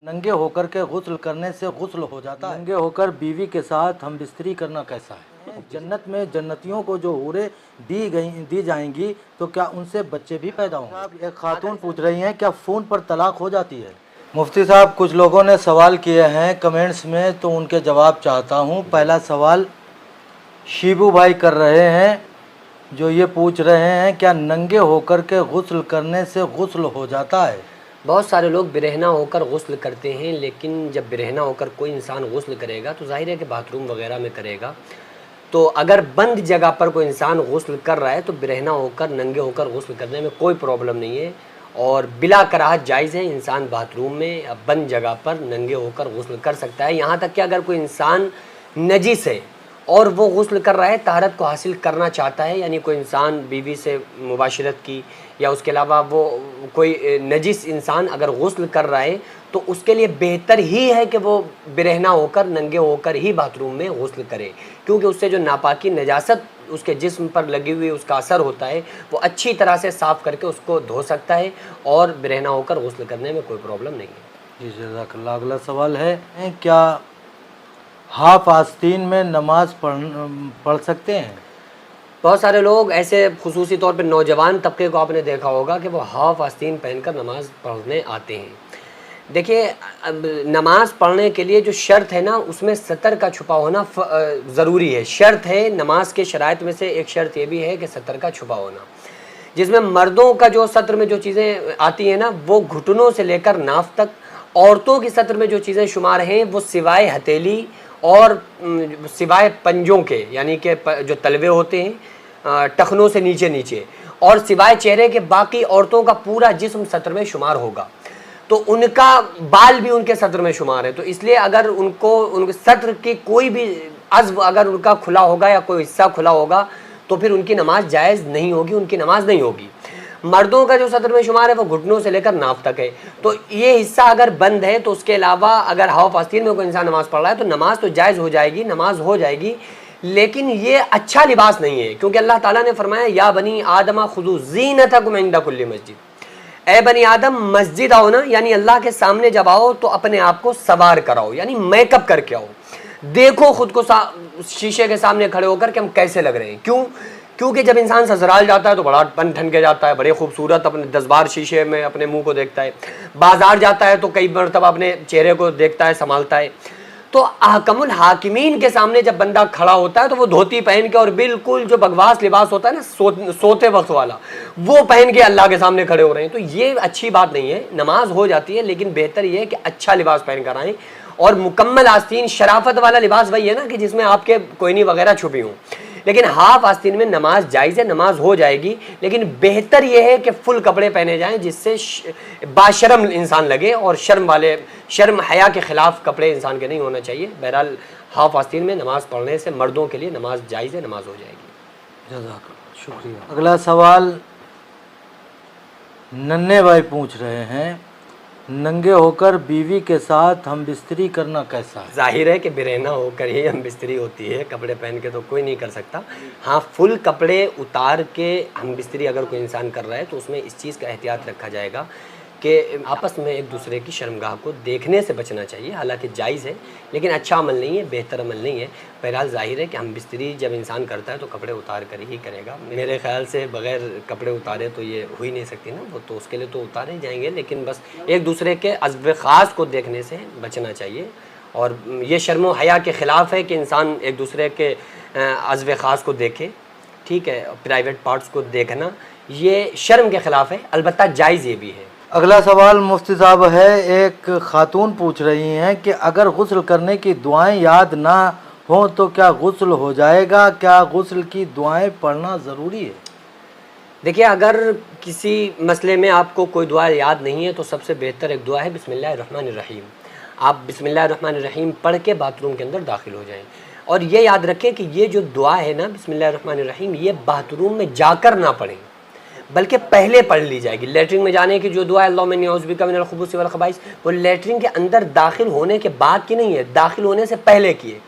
नंगे होकर के गुस्ल करने से गुस्ल हो जाता है। नंगे होकर बीवी के साथ हम बिस्तरी करना कैसा है? जन्नत में जन्नतियों को जो हूरें दी जाएंगी तो क्या उनसे बच्चे भी पैदा होंगे? एक खातून पूछ रही हैं क्या फ़ोन पर तलाक हो जाती है? मुफ्ती साहब, कुछ लोगों ने सवाल किए हैं कमेंट्स में, तो उनके जवाब चाहता हूँ। पहला सवाल शिबू भाई कर रहे हैं, जो ये पूछ रहे हैं क्या नंगे होकर के गुस्ल करने से गुस्ल हो जाता है? बहुत सारे लोग बिरहना होकर गुस्ल करते हैं, लेकिन जब बिरहना होकर कोई इंसान गुस्ल करेगा तो जाहिर है कि बाथरूम वगैरह में करेगा। तो अगर बंद जगह पर कोई इंसान गुस्ल कर रहा है तो बिरहना होकर नंगे होकर गुस्ल करने में कोई प्रॉब्लम नहीं है और बिला कराहत जायज़ है। इंसान बाथरूम में या बंद जगह पर नंगे होकर गुस्ल कर सकता है। यहाँ तक कि अगर कोई इंसान नजिस है और वो गुस्ल कर रहा है, तहरत को हासिल करना चाहता है, यानी कोई इंसान बीवी से मुबाशरत की या उसके अलावा वो कोई नजिस इंसान अगर गुस्ल कर रहा है तो उसके लिए बेहतर ही है कि वो बिरहना होकर नंगे होकर ही बाथरूम में गुस्ल करे, क्योंकि उससे जो नापाकी नजासत उसके जिस्म पर लगी हुई उसका असर होता है वो अच्छी तरह से साफ़ करके उसको धो सकता है और बिरहना होकर गुस्ल करने में कोई प्रॉब्लम नहीं है। जी जज़ाकल्लाह। अगला सवाल है क्या हाफ आस्तीन में नमाज पढ़ सकते हैं? बहुत सारे लोग ऐसे खुसूसी तौर पे नौजवान तबके को आपने देखा होगा कि वो हाफ आस्तीन पहनकर नमाज़ पढ़ने आते हैं। देखिए, अब नमाज़ पढ़ने के लिए जो शर्त है ना, उसमें सतर का छुपा होना ज़रूरी है। शर्त है नमाज के शराइत में से एक शर्त ये भी है कि सतर का छुपा होना, जिसमें मर्दों का जो सत्र में जो चीज़ें आती हैं ना वो घुटनों से लेकर नाफ तक, औरतों की सत्र में जो चीज़ें शुमार हैं वो सिवाय हथेली और सिवाय पंजों के, यानी कि जो तलवे होते हैं टखनों से नीचे नीचे, और सिवाय चेहरे के बाकी औरतों का पूरा जिस्म सत्र में शुमार होगा। तो उनका बाल भी उनके सत्र में शुमार है। तो इसलिए अगर उनके सत्र की कोई भी अज़्व अगर उनका खुला होगा या कोई हिस्सा खुला होगा तो फिर उनकी नमाज जायज़ नहीं होगी, उनकी नमाज नहीं होगी। मर्दों का जो सत्र में शुमार है वो घुटनों से लेकर नाफ तक है। तो ये हिस्सा अगर बंद है तो उसके अलावा अगर हाफ आस्तीन में कोई इंसान नमाज़ पढ़ रहा है तो नमाज तो जायज़ हो जाएगी, नमाज हो जाएगी, लेकिन ये अच्छा लिबास नहीं है, क्योंकि अल्लाह ताला ने फरमाया या बनी आदमा खुदू ज़ीनतकुम इंदा कुल्ली मस्जिद, ए बनी आदम मस्जिद आओ ना, यानी अल्लाह के सामने जब आओ तो अपने आप को सवार कराओ, यानी मेकअप करके आओ। देखो खुद को शीशे के सामने खड़े होकर कि हम कैसे लग रहे हैं। क्यों? क्योंकि जब इंसान ससुराल जाता है तो बड़ा बन ठन के जाता है, बड़े खूबसूरत अपने 10 बार शीशे में अपने मुंह को देखता है। बाजार जाता है तो कई मरतबा अपने चेहरे को देखता है, संभालता है। तो अहकमुल हाकिमीन के सामने जब बंदा खड़ा होता है तो वो धोती पहन के और बिल्कुल जो बकवास लिबास होता है ना सोते वक्त वाला, वो पहन के अल्लाह के सामने खड़े हो रहे हैं। तो ये अच्छी बात नहीं है। नमाज हो जाती है लेकिन बेहतर ये है कि अच्छा लिबास पहन कर आएँ, और मुकम्मल आस्तीन शराफत वाला लिबास वही है ना कि जिसमें आपके कोयनी वगैरह छुपी हों। लेकिन हाफ आस्तीन में नमाज जायज़ है, नमाज हो जाएगी, लेकिन बेहतर यह है कि फुल कपड़े पहने जाएं जिससे बाशर्म इंसान लगे, और शर्म हया के ख़िलाफ़ कपड़े इंसान के नहीं होना चाहिए। बहरहाल हाफ आस्तीन में नमाज़ पढ़ने से मर्दों के लिए नमाज जायज़ है, नमाज हो जाएगी। जज़ाकल्लाह, शुक्रिया। अगला सवाल नन्हे भाई पूछ रहे हैं नंगे होकर बीवी के साथ हम बिस्तरी करना कैसा है? जाहिर है कि बिरहना होकर ही हम बिस्तरी होती है, कपड़े पहन के तो कोई नहीं कर सकता। हाँ, फुल कपड़े उतार के हम बिस्तरी अगर कोई इंसान कर रहा है तो उसमें इस चीज़ का एहतियात रखा जाएगा कि आपस में एक दूसरे की शर्मगाह को देखने से बचना चाहिए। हालांकि जायज़ है लेकिन अच्छा अमल नहीं है, बेहतर अमल नहीं है। बहरहाल जाहिर है कि हम बिस्तरी जब इंसान करता है तो कपड़े उतार कर ही करेगा। मेरे ख़्याल से बग़ैर कपड़े उतारे तो ये हो ही नहीं सकती ना, वो तो उसके लिए तो उतारे ही जाएंगे, लेकिन बस एक दूसरे के अज़्व ख़ास को देखने से बचना चाहिए। और ये शर्म हया के ख़िलाफ़ है कि इंसान एक दूसरे के अज़्व ख़ास को देखे, ठीक है, प्राइवेट पार्ट्स को देखना ये शर्म के ख़िलाफ़ है, अलबत्ता जायज़ ये भी है। अगला सवाल मुफ्ती साहब है, एक खातून पूछ रही हैं कि अगर गुस्ल करने की दुआएं याद ना हो तो क्या गुस्ल हो जाएगा? क्या गुस्ल की दुआएं पढ़ना ज़रूरी है? देखिए, अगर किसी मसले में आपको कोई दुआ याद नहीं है तो सबसे बेहतर एक दुआ है बिस्मिल्लाहिर्रहमानिर्रहीम। आप बिस्मिल्लाहिर्रहमानिर्रहीम पढ़ के बाथरूम के अंदर दाखिल हो जाएं, और ये याद रखें कि ये जो दुआ है ना बिस्मिल्लाहिर्रहमानिर्रहीम, ये बाथरूम में जाकर ना पढ़ें बल्कि पहले पढ़ ली जाएगी। लेटरिन में जाने की जो दुआ है अल्लाहुम्मा इन्नी औज़ु बिका मिनल खुबूसी वल खबाइस, वो लेटरिन के अंदर दाखिल होने के बाद की नहीं है, दाखिल होने से पहले की है।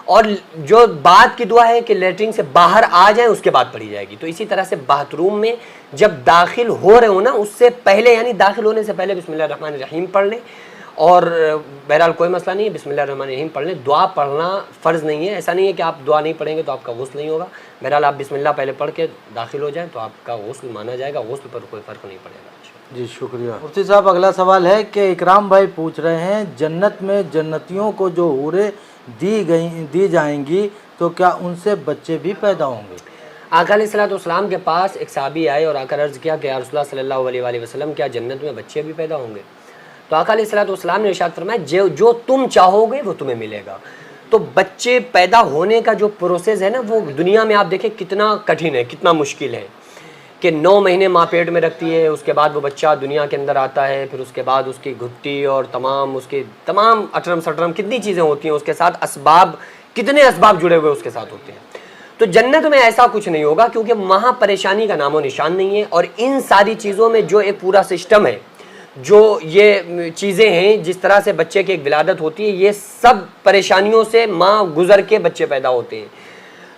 और जो बाद की दुआ है कि लेटरिन से बाहर आ जाए उसके बाद पढ़ी जाएगी। तो इसी तरह से बाथरूम में जब दाखिल हो रहे हो ना उससे पहले, यानी दाखिल होने से पहले बिस्मिल्लाहिर्रहमानिर्रहीम पढ़ लें, और बहरहाल कोई मसला नहीं है, बिस्मिल्लाहिर्रहमानिर्रहीम पढ़ लें। दुआ पढ़ना फ़र्ज़ नहीं है, ऐसा नहीं है कि आप दुआ नहीं पढ़ेंगे तो आपका गुस्ल नहीं होगा। बहरहाल आप बिस्मिल्लाह पहले पढ़ के दाखिल हो जाएं तो आपका गुस्ल माना जाएगा, गुस्ल पर कोई फ़र्क नहीं पड़ेगा। जी शुक्रिया। मुफ्ती साहब अगला सवाल है कि इकराम भाई पूछ रहे हैं, जन्नत में जन्नतियों को जो हूरें दी जाएंगी तो क्या उनसे बच्चे भी पैदा होंगे? आका अलैहिस्सलाम के पास एक सहाबी आए और आकर अर्ज़ किया कि या रसूलल्लाह सल्लल्लाहु अलैहि वसल्लम क्या जन्नत में बच्चे भी पैदा होंगे? तो आका अलैहिस्सलाम ने इरशाद फरमाया जो तुम चाहोगे वो तुम्हें मिलेगा। तो बच्चे पैदा होने का जो प्रोसेस है ना, वो दुनिया में आप देखें कितना कठिन है, कितना मुश्किल है कि 9 महीने माँ पेट में रखती है, उसके बाद वो बच्चा दुनिया के अंदर आता है, फिर उसके बाद उसकी घुट्टी और तमाम अटरम सटरम कितनी चीज़ें होती हैं, उसके साथ असबाब, कितने असबाब जुड़े हुए उसके साथ होते हैं। तो जन्नत में ऐसा कुछ नहीं होगा क्योंकि वहाँ परेशानी का नामो निशान नहीं है। और इन सारी चीज़ों में जो एक पूरा सिस्टम है, जो ये चीज़ें हैं, जिस तरह से बच्चे की एक विलादत होती है, ये सब परेशानियों से माँ गुजर के बच्चे पैदा होते हैं।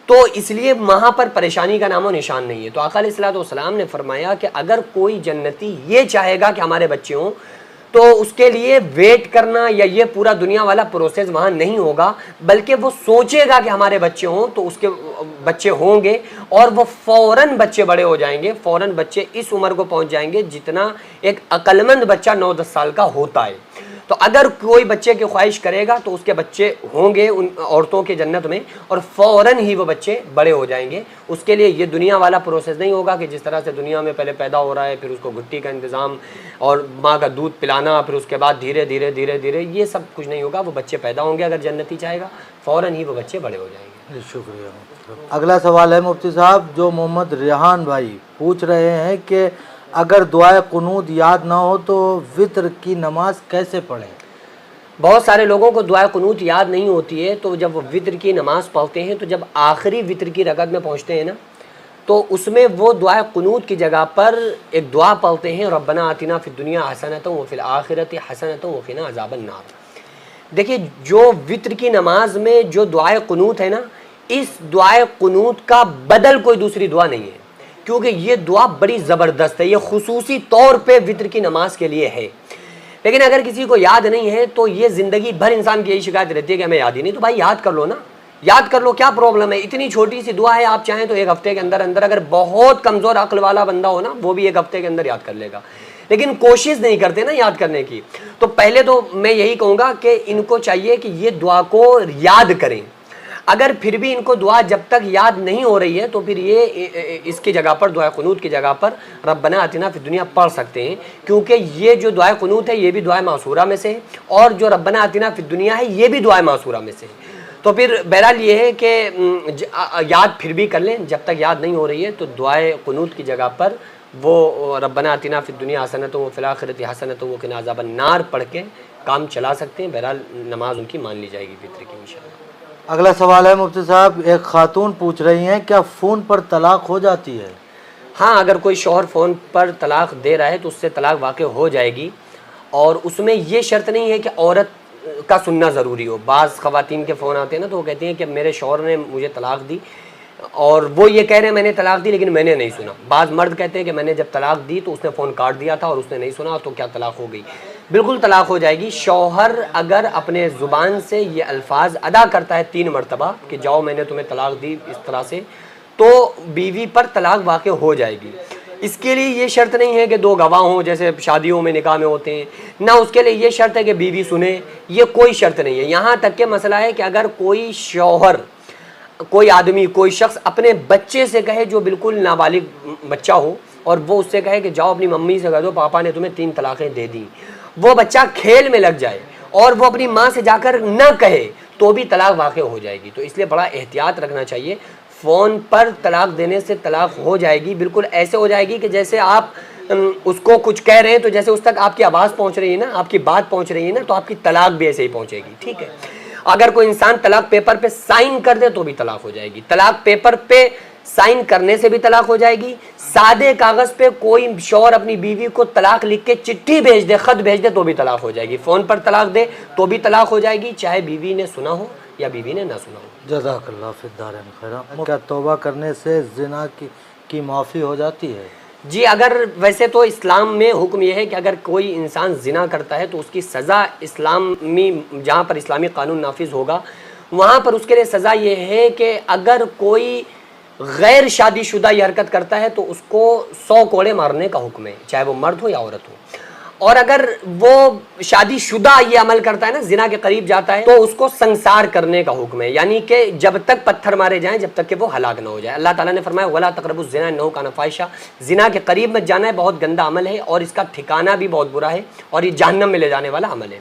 तो इसलिए वहाँ पर परेशानी का नामो निशान नहीं है। तो आका अलैहिस्सलाम ने फरमाया कि अगर कोई जन्नती ये चाहेगा कि हमारे बच्चे हों तो उसके लिए वेट करना या ये पूरा दुनिया वाला प्रोसेस वहाँ नहीं होगा, बल्कि वो सोचेगा कि हमारे बच्चे हों तो उसके बच्चे होंगे और वो फ़ौरन बच्चे बड़े हो जाएंगे, फ़ौरन बच्चे इस उम्र को पहुँच जाएंगे जितना एक अक्लमंद बच्चा 9-10 साल का होता है। तो अगर कोई बच्चे की ख्वाहिश करेगा तो उसके बच्चे होंगे उन औरतों के जन्नत में और फ़ौरन ही वो बच्चे बड़े हो जाएंगे। उसके लिए ये दुनिया वाला प्रोसेस नहीं होगा कि जिस तरह से दुनिया में पहले पैदा हो रहा है, फिर उसको घुट्टी का इंतज़ाम और माँ का दूध पिलाना, फिर उसके बाद धीरे धीरे ये सब कुछ नहीं होगा। वो बच्चे पैदा होंगे, अगर जन्नती चाहेगा फ़ौरन ही वो बच्चे बड़े हो जाएंगे। शुक्रिया। अगला सवाल है मुफ्ती साहब, जो मोहम्मद रेहान भाई पूछ रहे हैं कि अगर दुआए कुनूत याद ना हो तो वित्र की नमाज कैसे पढ़ें? बहुत सारे लोगों को दुआ कुनूत याद नहीं होती है, तो जब वो वित्र की नमाज़ पढ़ते हैं तो जब आखिरी वित्र की रकअत में पहुँचते हैं ना, तो उसमें वो दुआ कुनूत की जगह पर एक दुआ पढ़ते हैं, रब्बना आतिना फिद दुनिया हसनतन व फिल आखिरति हसनतन व क़िना अज़ाबन नार। देखिए, जो वित्र की नमाज में जो दुआ कुनूत है ना, इस दुआ कुनूत का बदल कोई दूसरी दुआ नहीं है, क्योंकि ये दुआ बड़ी ज़बरदस्त है, ये खुसूसी तौर पे वित्र की नमाज के लिए है। लेकिन अगर किसी को याद नहीं है तो ये ज़िंदगी भर इंसान की यही शिकायत रहती है कि हमें याद ही नहीं। तो भाई याद कर लो ना, याद कर लो, क्या प्रॉब्लम है? इतनी छोटी सी दुआ है, आप चाहें तो एक हफ्ते के अंदर अंदर, अगर बहुत कमज़ोर अक्ल वाला बंदा हो ना, वो भी एक हफ्ते के अंदर याद कर लेगा। लेकिन कोशिश नहीं करते ना याद करने की। तो पहले तो मैं यही कहूँगा कि इनको चाहिए कि ये दुआ को याद करें। अगर फिर भी इनको दुआ जब तक याद नहीं हो रही है तो फिर ये इसकी जगह पर दुआ कुनूत की जगह पर रब्बना आतिना फिद दुनिया पढ़ सकते हैं, क्योंकि ये जो दुआ कुनूत है ये भी दुआ मासूरा में से है और जो रब्बना आतिना फिद दुनिया है ये भी दुआ मासूरा में से है। तो फिर बहरहाल ये है कि याद फिर भी कर लें, जब तक याद नहीं हो रही है तो दुआ कुनूत की जगह पर वो रब्बना आतिना फिद दुनिया हसनतन व फिल आखिरति हसनतन व क़िना अज़ाबन नार पढ़ के काम चला सकते हैं। बहरहाल नमाज उनकी मान ली जाएगी फित्र की इंशाअल्लाह। अगला सवाल है मुफ्ती साहब, एक खातून पूछ रही हैं, क्या फ़ोन पर तलाक हो जाती है? हाँ, अगर कोई शौहर फ़ोन पर तलाक दे रहा है तो उससे तलाक वाक़ हो जाएगी, और उसमें ये शर्त नहीं है कि औरत का सुनना ज़रूरी हो। बाज़ ख़वातीन के फ़ोन आते हैं ना, तो वो कहती हैं कि मेरे शौहर ने मुझे तलाक दी और वो ये कह रहे हैं मैंने तलाक दी लेकिन मैंने नहीं सुना। बाज़ मर्द कहते हैं कि मैंने जब तलाक दी तो उसने फ़ोन काट दिया था और उसने नहीं सुना, तो क्या तलाक हो गई? बिल्कुल तलाक हो जाएगी। शौहर अगर अपने ज़ुबान से ये अल्फाज अदा करता है 3 मरतबा कि जाओ मैंने तुम्हें तलाक दी इस तरह से, तो बीवी पर तलाक वाक़ हो जाएगी। इसके लिए ये शर्त नहीं है कि 2 गवाह हों जैसे शादियों में निकाह में होते हैं, ना उसके लिए ये शर्त है कि बीवी सुने, ये कोई शर्त नहीं है। यहाँ तक के मसला है कि अगर कोई शौहर, कोई आदमी, कोई शख्स अपने बच्चे से कहे जो बिल्कुल नाबालिग बच्चा हो और वो उससे कहे कि जाओ अपनी मम्मी से कह दो पापा ने तुम्हें 3 तलाक़ें दे दी, वो बच्चा खेल में लग जाए और वो अपनी माँ से जाकर न कहे तो भी तलाक वाक़ हो जाएगी। तो इसलिए बड़ा एहतियात रखना चाहिए। फ़ोन पर तलाक देने से तलाक हो जाएगी, बिल्कुल ऐसे हो जाएगी कि जैसे आप उसको कुछ कह रहे हैं तो जैसे उस तक आपकी आवाज़ पहुँच रही है ना, आपकी बात पहुँच रही है ना, तो आपकी तलाक भी ऐसे ही पहुँचेगी। ठीक है, अगर कोई इंसान तलाक पेपर पे साइन कर दे तो भी तलाक हो जाएगी। तलाक पेपर पे साइन करने से भी तलाक हो जाएगी। सादे कागज़ पे कोई शौहर अपनी बीवी को तलाक लिख के चिट्ठी भेज दे, ख़त भेज दे तो भी तलाक हो जाएगी। फ़ोन पर तलाक दे तो भी तलाक हो जाएगी, चाहे बीवी ने सुना हो या बीवी ने ना सुना हो। जज़ाकल्लाह फिद दारैन खैरा। क्या तौबा करने से ज़िना की माफ़ी हो जाती है? जी, अगर वैसे तो इस्लाम में हुक्म यह है कि अगर कोई इंसान ज़िना करता है तो उसकी सज़ा इस्लामी, जहाँ पर इस्लामी कानून नाफिज होगा वहाँ पर उसके लिए सज़ा ये है कि अगर कोई गैर शादीशुदा ये हरकत करता है तो उसको 100 कोड़े मारने का हुक्म है, चाहे वो मर्द हो या औरत हो। और अगर वो शादीशुदा ये अमल करता है ना, जिना के करीब जाता है, तो उसको संसार करने का हुक्म है, यानी कि जब तक पत्थर मारे जाएं जब तक कि वो हलाक ना हो जाए। अल्लाह ताला ने फरमाया वला तक़रबुज़ ज़िना इन्नहु काना फ़ाहिशा, जिना के करीब मत जाना है, बहुत गंदा अमल है और इसका ठिकाना भी बहुत बुरा है और ये जहन्नम में ले जाने वाला अमल है।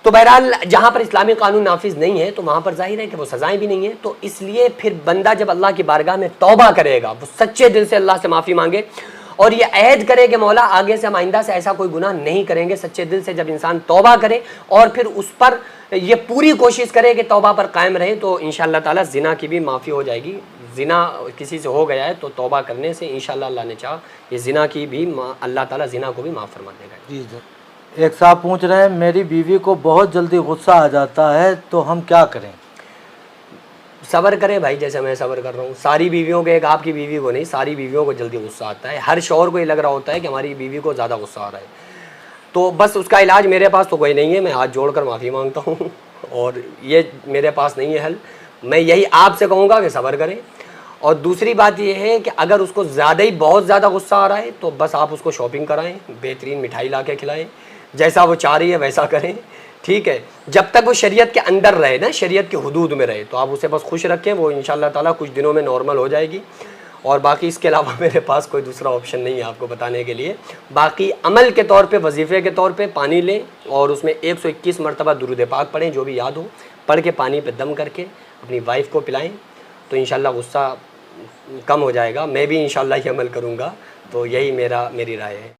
तो बहरहाल जहाँ पर इस्लामी कानून नाफिज नहीं है तो वहाँ पर जाहिर है कि वो सज़ाएं भी नहीं है। तो इसलिए फिर बंदा जब अल्लाह की बारगाह में तौबा करेगा, वो सच्चे दिल से अल्लाह से माफ़ी मांगे और ये अहद करे कि मौला आगे से हम आइंदा से ऐसा कोई गुनाह नहीं करेंगे, सच्चे दिल से जब इंसान तौबा करे और फिर उस पर ये पूरी कोशिश करे कि तौबा पर कायम रहे, तो इंशाअल्लाह ताला ज़िना की भी माफ़ी हो जाएगी। ज़िना किसी से हो गया है तो तौबा करने से इंशाअल्लाह अल्लाह ने चाहा ये ज़िना की भी अल्लाह ताला ज़िना को भी माफ़ फरमा देगा। जी सर, एक साहब पूछ रहे हैं मेरी बीवी को बहुत जल्दी गुस्सा आ जाता है तो हम क्या करें? सब्र करें भाई, जैसे मैं सब्र कर रहा हूँ। सारी बीवियों को, एक आपकी बीवी को नहीं, सारी बीवियों को जल्दी गुस्सा आता है। हर शौहर को ये लग रहा होता है कि हमारी बीवी को ज़्यादा गुस्सा आ रहा है, तो बस उसका इलाज मेरे पास तो कोई नहीं है, मैं हाथ जोड़कर माफ़ी मांगता हूँ और ये मेरे पास नहीं है हल। मैं यही आपसे कहूँगा कि सब्र करें। और दूसरी बात यह है कि अगर उसको ज़्यादा ही बहुत ज़्यादा गुस्सा आ रहा है तो बस आप उसको शॉपिंग कराएँ, बेहतरीन मिठाई ला के खिलाएँ, जैसा वो चाह रही है वैसा करें, ठीक है। जब तक वो शरीयत के अंदर रहे ना, शरीयत के हुदूद में रहे, तो आप उसे बस खुश रखें, वो इंशाअल्लाह ताला कुछ दिनों में नॉर्मल हो जाएगी। और बाकी इसके अलावा मेरे पास कोई दूसरा ऑप्शन नहीं है आपको बताने के लिए। बाकी अमल के तौर पे, वजीफ़े के तौर पे पानी लें और उसमें 121 मरतबा दुरूद पाक पढ़ें, जो भी याद हो, पढ़ के पानी पे दम करके अपनी वाइफ को पिलाएं, तो इंशाअल्लाह गुस्सा कम हो जाएगा। मैं भी इंशाअल्लाह ये अमल करूँगा, तो यही मेरी राय है।